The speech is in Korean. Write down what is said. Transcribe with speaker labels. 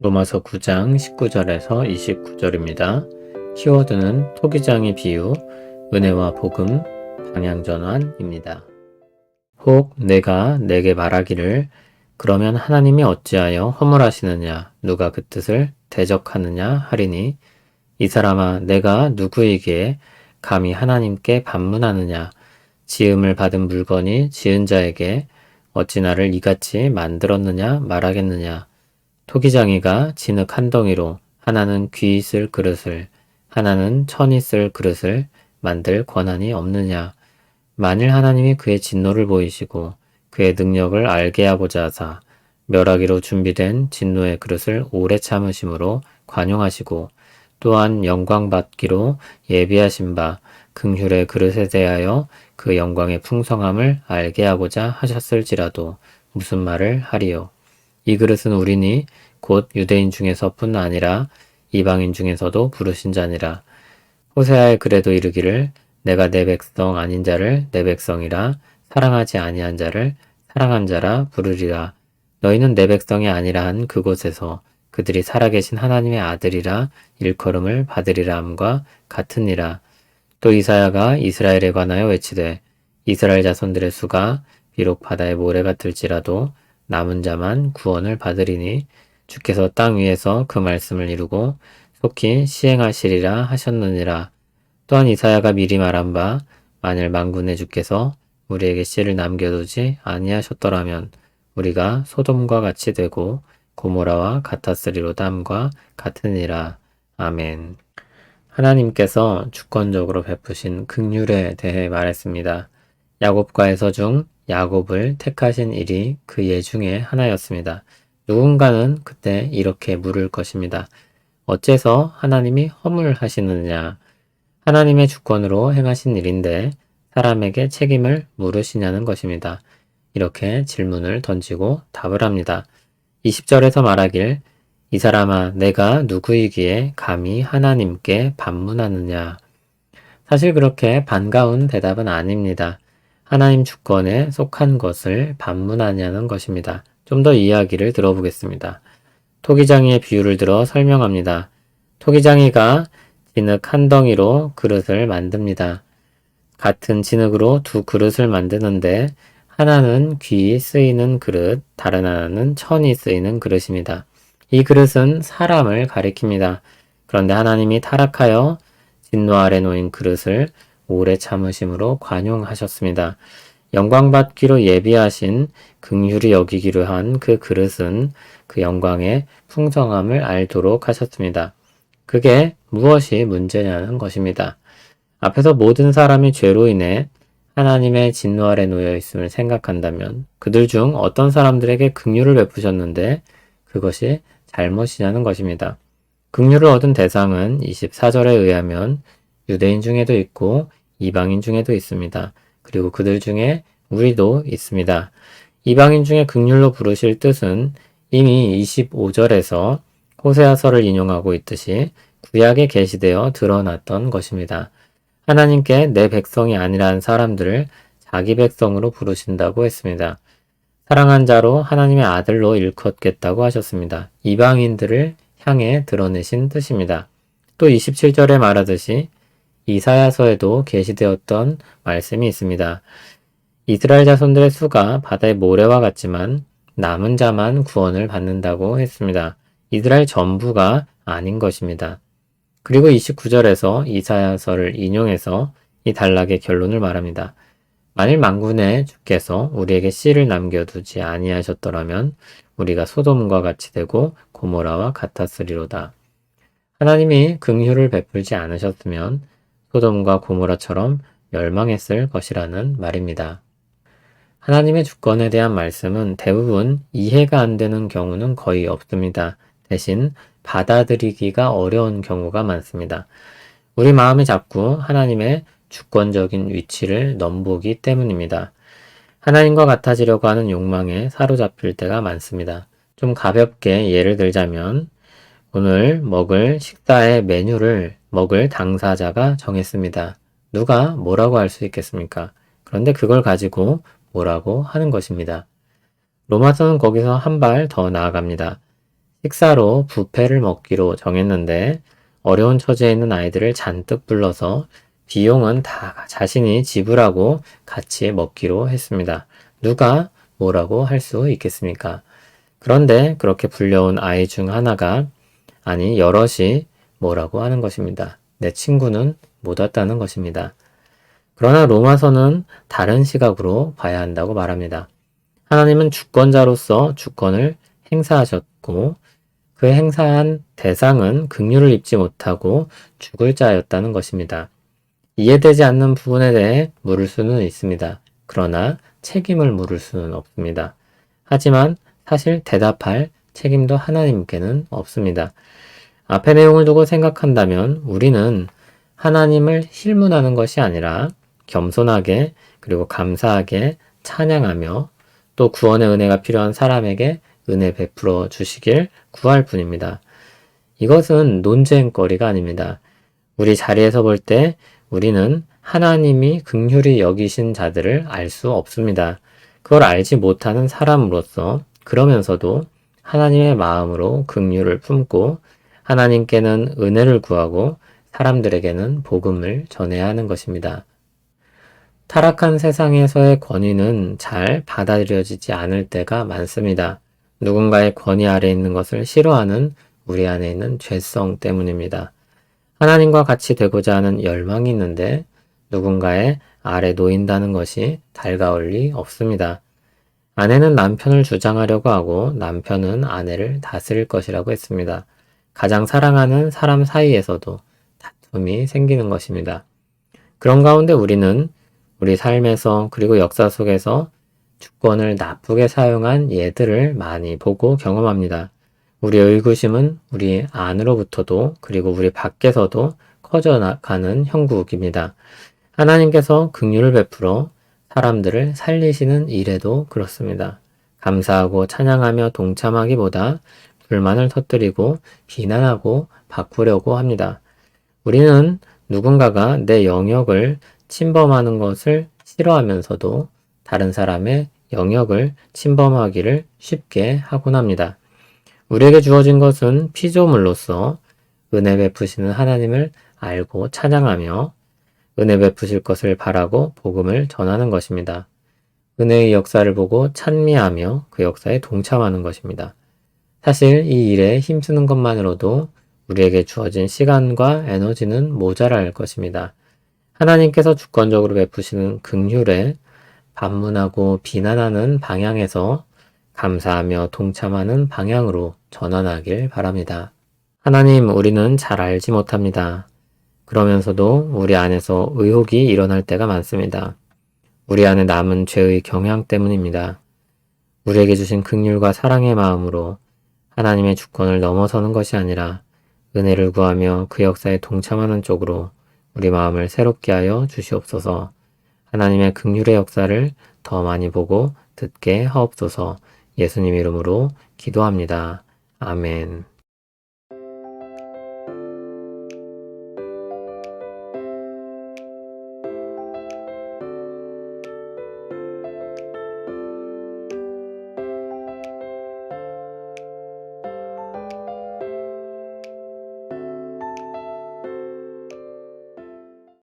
Speaker 1: 로마서 9장 19절에서 29절입니다. 키워드는 토기장의 비유, 은혜와 복음, 방향전환입니다. 혹 내가 내게 말하기를 그러면 하나님이 어찌하여 허물하시느냐 누가 그 뜻을 대적하느냐 하리니 이 사람아 내가 누구에게 감히 하나님께 반문하느냐 지음을 받은 물건이 지은 자에게 어찌 나를 이같이 만들었느냐 말하겠느냐 토기장이가 진흙 한 덩이로 하나는 귀 있을 그릇을 하나는 천 있을 그릇을 만들 권한이 없느냐. 만일 하나님이 그의 진노를 보이시고 그의 능력을 알게 하고자 하사 멸하기로 준비된 진노의 그릇을 오래 참으심으로 관용하시고 또한 영광 받기로 예비하신 바 긍휼의 그릇에 대하여 그 영광의 풍성함을 알게 하고자 하셨을지라도 무슨 말을 하리요. 이 그릇은 우리니 곧 유대인 중에서뿐 아니라 이방인 중에서도 부르신 자니라. 호세아의 글에도 이르기를 내가 내 백성 아닌 자를 내 백성이라 사랑하지 아니한 자를 사랑한 자라 부르리라. 너희는 내 백성이 아니라 한 그곳에서 그들이 살아계신 하나님의 아들이라 일컬음을 받으리라 함과 같으니라. 또 이사야가 이스라엘에 관하여 외치되 이스라엘 자손들의 수가 비록 바다의 모래 같을지라도 남은 자만 구원을 받으리니 주께서 땅 위에서 그 말씀을 이루고 속히 시행하시리라 하셨느니라. 또한 이사야가 미리 말한 바 만일 만군의 주께서 우리에게 씨를 남겨두지 아니하셨더라면 우리가 소돔과 같이 되고 고모라와 같았으리로다 함과 같으니라. 아멘. 하나님께서 주권적으로 베푸신 긍휼에 대해 말했습니다. 야곱과의 중 야곱을 택하신 일이 그 예 중에 하나였습니다. 누군가는 그때 이렇게 물을 것입니다. 어째서 하나님이 허물하시느냐? 하나님의 주권으로 행하신 일인데 사람에게 책임을 물으시냐는 것입니다. 이렇게 질문을 던지고 답을 합니다. 20절에서 말하길 이 사람아 내가 누구이기에 감히 하나님께 반문하느냐. 사실 그렇게 반가운 대답은 아닙니다. 하나님 주권에 속한 것을 반문하냐는 것입니다. 좀 더 이야기를 들어보겠습니다. 토기장이의 비유를 들어 설명합니다. 토기장이가 진흙 한 덩이로 그릇을 만듭니다. 같은 진흙으로 두 그릇을 만드는데 하나는 귀 쓰이는 그릇, 다른 하나는 천이 쓰이는 그릇입니다. 이 그릇은 사람을 가리킵니다. 그런데 하나님이 타락하여 진노 아래 놓인 그릇을 오래 참으심으로 관용하셨습니다. 영광받기로 예비하신 긍휼히 여기기로 한 그 그릇은 그 영광의 풍성함을 알도록 하셨습니다. 그게 무엇이 문제냐는 것입니다. 앞에서 모든 사람이 죄로 인해 하나님의 진노 아래 놓여 있음을 생각한다면 그들 중 어떤 사람들에게 긍휼을 베푸셨는데 그것이 잘못이냐는 것입니다. 긍휼을 얻은 대상은 24절에 의하면 유대인 중에도 있고 이방인 중에도 있습니다. 그리고 그들 중에 우리도 있습니다. 이방인 중에 긍휼로 부르실 뜻은 이미 25절에서 호세아서를 인용하고 있듯이 구약에 계시되어 드러났던 것입니다. 하나님께 내 백성이 아니라는 사람들을 자기 백성으로 부르신다고 했습니다. 사랑한 자로 하나님의 아들로 일컫겠다고 하셨습니다. 이방인들을 향해 드러내신 뜻입니다. 또 27절에 말하듯이 이사야서에도 계시되었던 말씀이 있습니다. 이스라엘 자손들의 수가 바다의 모래와 같지만 남은 자만 구원을 받는다고 했습니다. 이스라엘 전부가 아닌 것입니다. 그리고 29절에서 이사야서를 인용해서 이 단락의 결론을 말합니다. 만일 만군의 주께서 우리에게 씨를 남겨두지 아니하셨더라면 우리가 소돔과 같이 되고 고모라와 같았으리로다. 하나님이 긍휼을 베풀지 않으셨으면 소돔과 고모라처럼 멸망했을 것이라는 말입니다. 하나님의 주권에 대한 말씀은 대부분 이해가 안 되는 경우는 거의 없습니다. 대신 받아들이기가 어려운 경우가 많습니다. 우리 마음이 자꾸 하나님의 주권적인 위치를 넘보기 때문입니다. 하나님과 같아지려고 하는 욕망에 사로잡힐 때가 많습니다. 좀 가볍게 예를 들자면 오늘 먹을 식사의 메뉴를 먹을 당사자가 정했습니다. 누가 뭐라고 할 수 있겠습니까? 그런데 그걸 가지고 뭐라고 하는 것입니다. 로마서는 거기서 한 발 더 나아갑니다. 식사로 뷔페를 먹기로 정했는데 어려운 처지에 있는 아이들을 잔뜩 불러서 비용은 다 자신이 지불하고 같이 먹기로 했습니다. 누가 뭐라고 할 수 있겠습니까? 그런데 그렇게 불려온 아이 중 하나가, 아니 여럿이 뭐라고 하는 것입니다. 내 친구는 못 왔다는 것입니다. 그러나 로마서는 다른 시각으로 봐야 한다고 말합니다. 하나님은 주권자로서 주권을 행사하셨고 그 행사한 대상은 긍휼을 입지 못하고 죽을 자였다는 것입니다. 이해되지 않는 부분에 대해 물을 수는 있습니다. 그러나 책임을 물을 수는 없습니다. 하지만 사실 대답할 책임도 하나님께는 없습니다. 앞의 내용을 두고 생각한다면 우리는 하나님을 실문하는 것이 아니라 겸손하게 그리고 감사하게 찬양하며 또 구원의 은혜가 필요한 사람에게 은혜 베풀어 주시길 구할 뿐입니다. 이것은 논쟁거리가 아닙니다. 우리 자리에서 볼 때 우리는 하나님이 긍휼히 여기신 자들을 알 수 없습니다. 그걸 알지 못하는 사람으로서 그러면서도 하나님의 마음으로 긍휼을 품고 하나님께는 은혜를 구하고 사람들에게는 복음을 전해야 하는 것입니다. 타락한 세상에서의 권위는 잘 받아들여지지 않을 때가 많습니다. 누군가의 권위 아래 있는 것을 싫어하는 우리 안에 있는 죄성 때문입니다. 하나님과 같이 되고자 하는 열망이 있는데 누군가의 아래 놓인다는 것이 달가울 리 없습니다. 아내는 남편을 주장하려고 하고 남편은 아내를 다스릴 것이라고 했습니다. 가장 사랑하는 사람 사이에서도 다툼이 생기는 것입니다. 그런 가운데 우리는 우리 삶에서 그리고 역사 속에서 주권을 나쁘게 사용한 예들을 많이 보고 경험합니다. 우리의 의구심은 우리 안으로부터도 그리고 우리 밖에서도 커져나가는 형국입니다. 하나님께서 긍휼을 베풀어 사람들을 살리시는 일에도 그렇습니다. 감사하고 찬양하며 동참하기보다 불만을 터뜨리고 비난하고 바꾸려고 합니다. 우리는 누군가가 내 영역을 침범하는 것을 싫어하면서도 다른 사람의 영역을 침범하기를 쉽게 하곤 합니다. 우리에게 주어진 것은 피조물로서 은혜 베푸시는 하나님을 알고 찬양하며 은혜 베푸실 것을 바라고 복음을 전하는 것입니다. 은혜의 역사를 보고 찬미하며 그 역사에 동참하는 것입니다. 사실 이 일에 힘쓰는 것만으로도 우리에게 주어진 시간과 에너지는 모자랄 것입니다. 하나님께서 주권적으로 베푸시는 긍휼에 반문하고 비난하는 방향에서 감사하며 동참하는 방향으로 전환하길 바랍니다. 하나님, 우리는 잘 알지 못합니다. 그러면서도 우리 안에서 의혹이 일어날 때가 많습니다. 우리 안에 남은 죄의 경향 때문입니다. 우리에게 주신 긍휼과 사랑의 마음으로 하나님의 주권을 넘어서는 것이 아니라 은혜를 구하며 그 역사에 동참하는 쪽으로 우리 마음을 새롭게 하여 주시옵소서. 하나님의 긍휼의 역사를 더 많이 보고 듣게 하옵소서. 예수님 이름으로 기도합니다. 아멘.